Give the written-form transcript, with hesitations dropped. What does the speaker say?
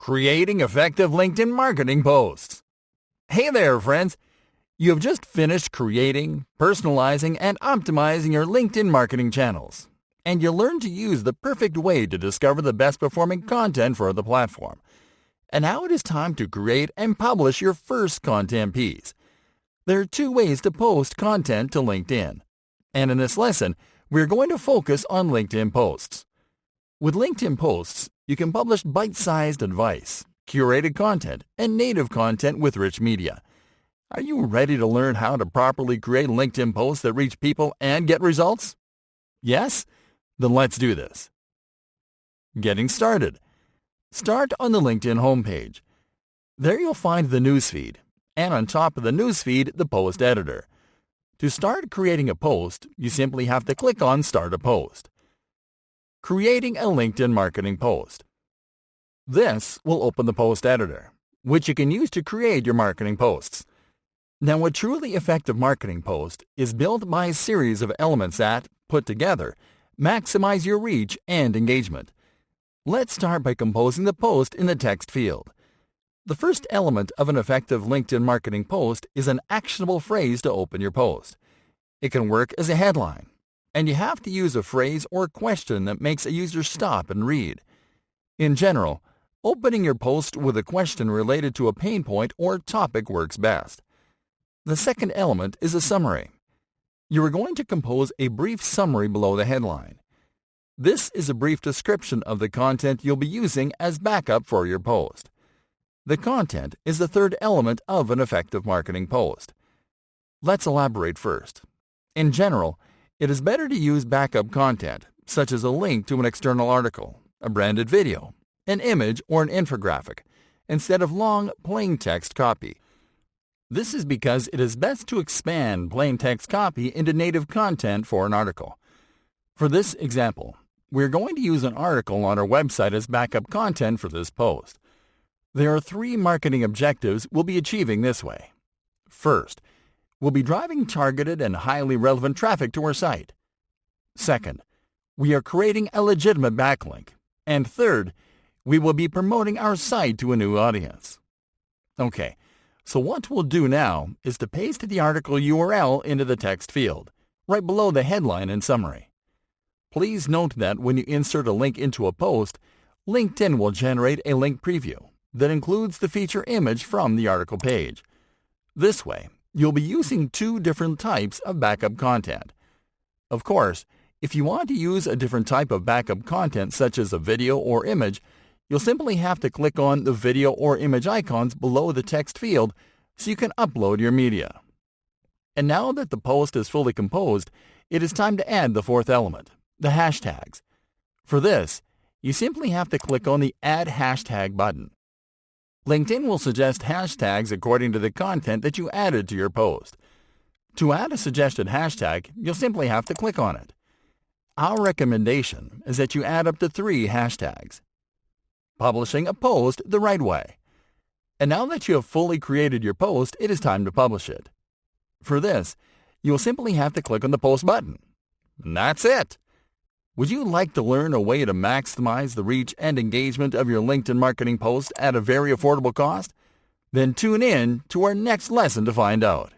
Creating effective LinkedIn marketing posts. Hey there, friends! You have just finished creating, personalizing, and optimizing your LinkedIn marketing channels. And you learned to use the perfect way to discover the best performing content for the platform. And now it is time to create and publish your first content piece. There are two ways to post content to LinkedIn. And in this lesson, we're going to focus on LinkedIn posts. With LinkedIn posts, you can publish bite-sized advice, curated content, and native content with rich media. Are you ready to learn how to properly create LinkedIn posts that reach people and get results? Yes? Then let's do this. Getting started. Start on the LinkedIn homepage. There you'll find the newsfeed, and on top of the newsfeed, the post editor. To start creating a post, you simply have to click on Start a Post. Creating a LinkedIn marketing post. This will open the post editor, which you can use to create your marketing posts. Now, a truly effective marketing post is built by a series of elements that, put together, maximize your reach and engagement. Let's start by composing the post in the text field. The first element of an effective LinkedIn marketing post is an actionable phrase to open your post. It can work as a headline, and you have to use a phrase or question that makes a user stop and read. In general, opening your post with a question related to a pain point or topic works best. The second element is a summary. You are going to compose a brief summary below the headline. This is a brief description of the content you'll be using as backup for your post. The content is the third element of an effective marketing post. Let's elaborate first. In general, it is better to use backup content, such as a link to an external article, a branded video, an image, or an infographic, instead of long, plain text copy. This is because it is best to expand plain text copy into native content for an article. For this example, we're going to use an article on our website as backup content for this post. There are 3 marketing objectives we'll be achieving this way. First, we'll be driving targeted and highly relevant traffic to our site. Second, we are creating a legitimate backlink. And third, we will be promoting our site to a new audience. Okay, so what we'll do now is to paste the article URL into the text field, right below the headline and summary. Please note that when you insert a link into a post, LinkedIn will generate a link preview that includes the feature image from the article page. This way, you'll be using 2 different types of backup content. Of course, if you want to use a different type of backup content such as a video or image, you'll simply have to click on the video or image icons below the text field so you can upload your media. And now that the post is fully composed, it is time to add the fourth element, the hashtags. For this, you simply have to click on the Add Hashtag button. LinkedIn will suggest hashtags according to the content that you added to your post. To add a suggested hashtag, you'll simply have to click on it. Our recommendation is that you add up to 3 hashtags. Publishing a post the right way. And now that you have fully created your post, it is time to publish it. For this, you'll simply have to click on the Post button. And that's it! Would you like to learn a way to maximize the reach and engagement of your LinkedIn marketing post at a very affordable cost? Then tune in to our next lesson to find out.